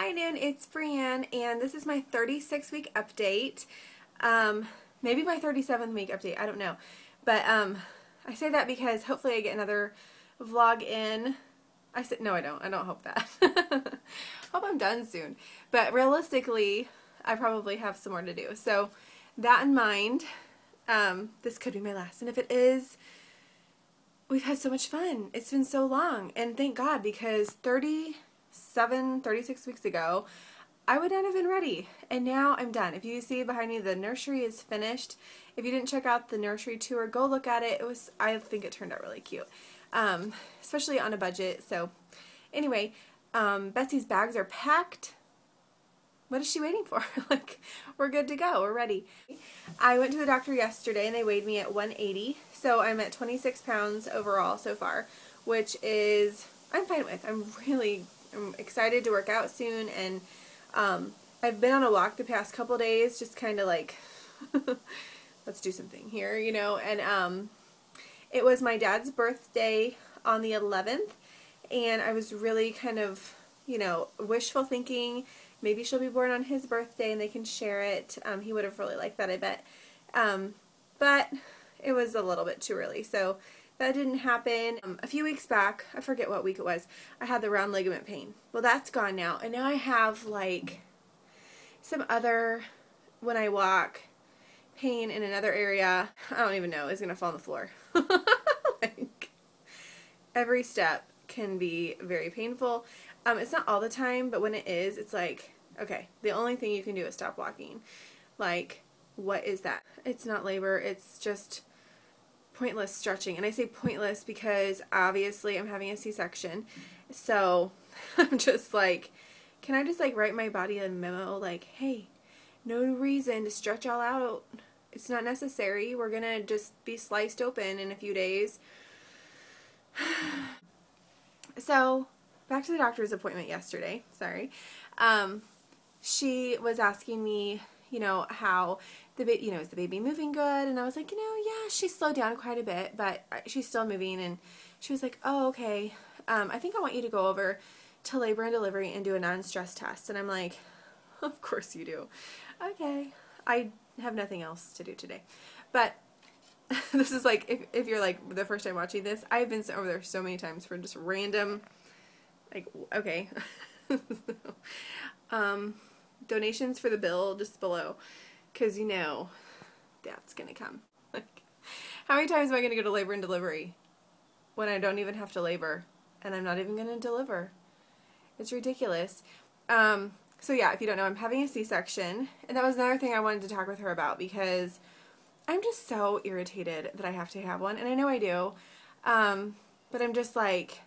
Hi Nan, it's Brianne, and this is my 36-week update. Maybe my 37-week update, I don't know. But I say that because hopefully I get another vlog in. No, I don't hope that. Hope I'm done soon. But realistically, I probably have some more to do. So that in mind, this could be my last. And if it is, we've had so much fun. It's been so long. And thank God, because 36 weeks ago, I would not have been ready. And now I'm done. If you see behind me, the nursery is finished. If you didn't check out the nursery tour, go look at it. I think it turned out really cute. Especially on a budget. So anyway, Bessie's bags are packed. What is she waiting for? Like, we're good to go. We're ready. I went to the doctor yesterday and they weighed me at 180. So I'm at 26 pounds overall so far, which is, I'm fine with. I'm excited to work out soon, and I've been on a walk the past couple days, just kind of like, let's do something here, you know, and it was my dad's birthday on the 11th, and I was really kind of, you know, wishful thinking, maybe she'll be born on his birthday and they can share it. He would have really liked that, I bet, but it was a little bit too early, so that didn't happen. A few weeks back, I forget what week it was, I had the round ligament pain. Well, that's gone now, and now I have like some other, when I walk, pain in another area. I don't even know, it's gonna fall on the floor. Like, every step can be very painful. It's not all the time, but when it is, it's like, okay, the only thing you can do is stop walking. Like, what is that? It's not labor, it's just pointless stretching. And I say pointless because obviously I'm having a C-section, so I'm just like, can I just like write my body a memo like, hey, no reason to stretch all out, it's not necessary, we're gonna just be sliced open in a few days. So back to the doctor's appointment yesterday, sorry. She was asking me, you know, how the baby, you know, is the baby moving good? And I was like, you know, yeah, she's slowed down quite a bit, but she's still moving. And she was like, oh, okay. I think I want you to go over to labor and delivery and do a non-stress test. And I'm like, of course you do. Okay. I have nothing else to do today. But this is like, if you're like the first time watching this, I've been over there so many times for just random, like, okay. Donations for the bill just below, because you know that's gonna come. Like, how many times am I gonna go to labor and delivery when I don't even have to labor and I'm not even gonna deliver? It's ridiculous. So yeah, if you don't know, I'm having a C-section, and that was another thing I wanted to talk with her about, because I'm just so irritated that I have to have one, and I know I do, but I'm just like,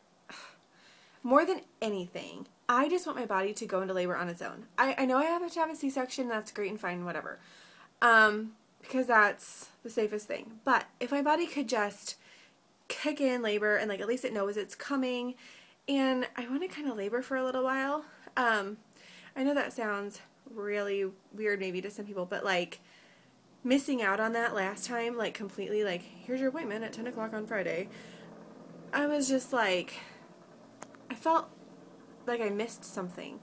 more than anything, I just want my body to go into labor on its own. I know I have to have a C-section, that's great and fine, whatever, because that's the safest thing. But if my body could just kick in labor and like at least it knows it's coming, and I want to kind of labor for a little while. I know that sounds really weird maybe to some people, but like missing out on that last time, like completely, like, here's your appointment at 10 o'clock on Friday. I was just like, I felt like I missed something,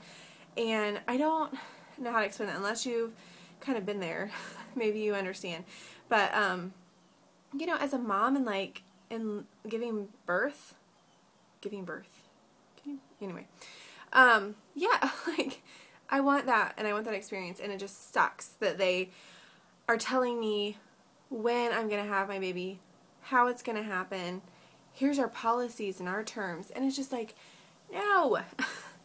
and I don't know how to explain that unless you've kind of been there. Maybe you understand, but you know, as a mom and like in giving birth, anyway, yeah, like I want that, and I want that experience, and it just sucks that they are telling me when I'm gonna have my baby, how it's gonna happen, here's our policies and our terms, and it's just like, no,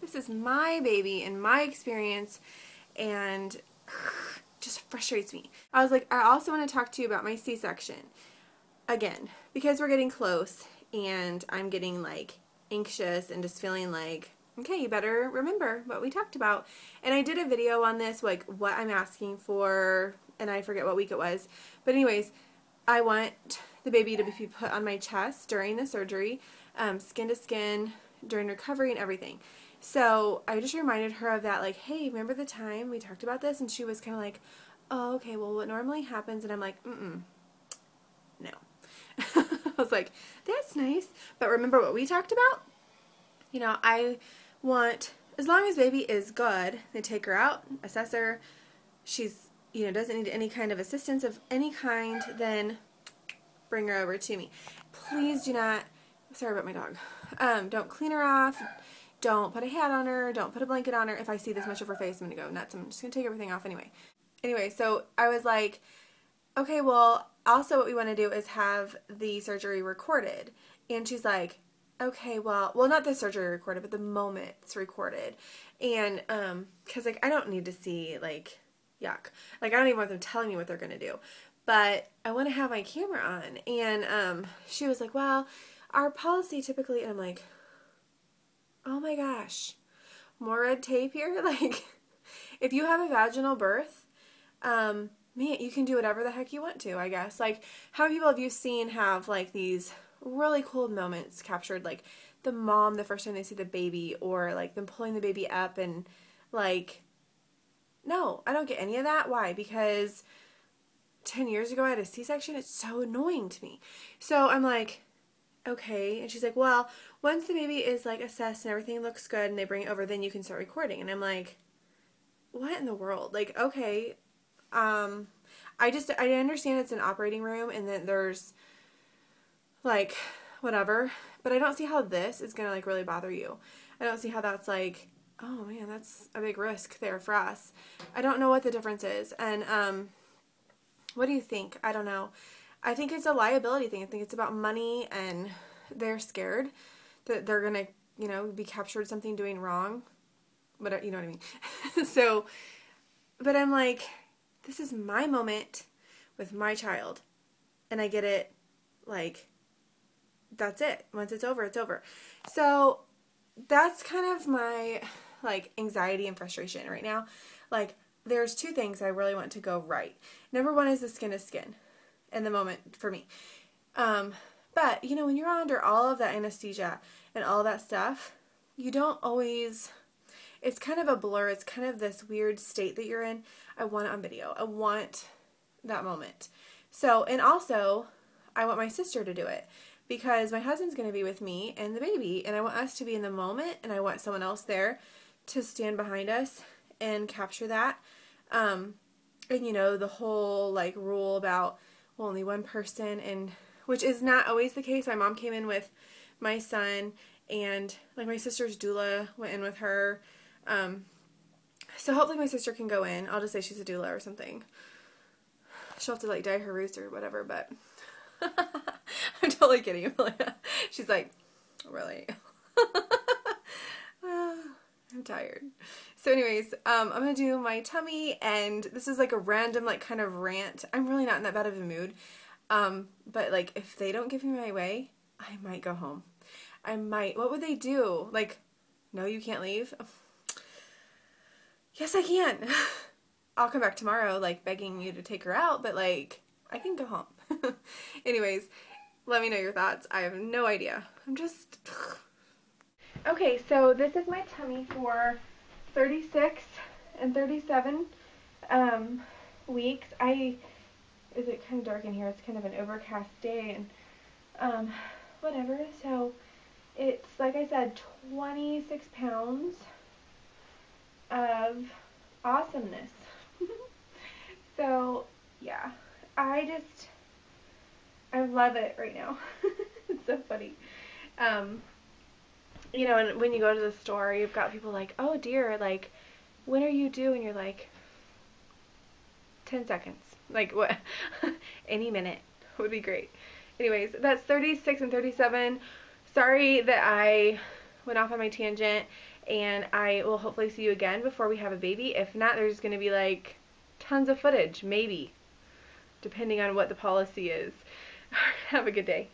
this is my baby and my experience, and just frustrates me. I was like, I also want to talk to you about my C-section again, because we're getting close, and I'm getting like anxious and just feeling like, okay, you better remember what we talked about. And I did a video on this, like what I'm asking for, and I forget what week it was, but anyways, I want the baby to be put on my chest during the surgery, skin to skin, during recovery and everything. So I just reminded her of that, like, hey, remember the time we talked about this? And she was kind of like, oh, okay, well, what normally happens? And I'm like, no. I was like, that's nice, but remember what we talked about? You know, I want as long as baby is good, they take her out, assess her, she's, you know, doesn't need any kind of assistance of any kind, then bring her over to me. Please do not, sorry about my dog, don't clean her off, don't put a hat on her, don't put a blanket on her. If I see this much of her face, I'm going to go nuts. I'm just going to take everything off anyway. Anyway, so I was like, okay, well, also what we want to do is have the surgery recorded. And she's like, okay, well, not the surgery recorded, but the moment's recorded. And, cause like, I don't need to see, like, yuck. Like, I don't even want them telling me what they're going to do. But I want to have my camera on. And, she was like, well, our policy typically, and I'm like, oh my gosh, more red tape here? Like, if you have a vaginal birth, man, you can do whatever the heck you want to, I guess. Like, how many people have you seen have, like, these really cool moments captured, like, the mom the first time they see the baby, or, like, them pulling the baby up, and, like, no, I don't get any of that. Why? Because 10 years ago I had a C-section. It's so annoying to me. So I'm like, okay. And she's like, well, once the baby is, like, assessed and everything looks good and they bring it over, then you can start recording. And I'm like, what in the world? Like, okay, I understand it's an operating room and then there's, like, whatever, but I don't see how this is gonna, like, really bother you. I don't see how that's, like, oh man, that's a big risk there for us. I don't know what the difference is. And, what do you think? I don't know. I think it's a liability thing. I think it's about money, and they're scared that they're gonna, you know, be captured something doing wrong. But you know what I mean? So, but I'm like, this is my moment with my child, and I get it, like, that's it. Once it's over, it's over. So that's kind of my, like, anxiety and frustration right now. Like, there's two things I really want to go right. Number one is the skin to skin in the moment for me. But, you know, when you're under all of that anesthesia and all that stuff, you don't always, it's kind of a blur. It's kind of this weird state that you're in. I want it on video. I want that moment. So, and also, I want my sister to do it because my husband's going to be with me and the baby, and I want us to be in the moment, and I want someone else there to stand behind us and capture that. And, you know, the whole, like, rule about, well, only one person, and which is not always the case. My mom came in with my son, and, like, my sister's doula went in with her. So hopefully my sister can go in. I'll just say she's a doula or something. She'll have to, like, dye her roots or whatever, but I'm totally kidding, Amelia. She's like, really? I'm tired. So anyways, I'm going to do my tummy, and this is, like, a random, like, kind of rant. I'm really not in that bad of a mood. But, like, if they don't give me my way, I might go home. I might. What would they do? Like, no, you can't leave? Yes, I can. I'll come back tomorrow, like, begging you to take her out, but, like, I can go home. Anyways, let me know your thoughts. I have no idea. I'm just... Okay, so this is my tummy for 36 and 37 weeks. Is it kind of dark in here? It's kind of an overcast day, and whatever. So it's, like I said, 26 pounds of awesomeness. So yeah, I love it right now. It's so funny. You know, and when you go to the store, you've got people like, oh dear, like, when are you due? And you're like, 10 seconds. Like, what? Any minute would be great. Anyways, that's 36 and 37. Sorry that I went off on my tangent, and I will hopefully see you again before we have a baby. If not, there's going to be, like, tons of footage, maybe, depending on what the policy is. Have a good day.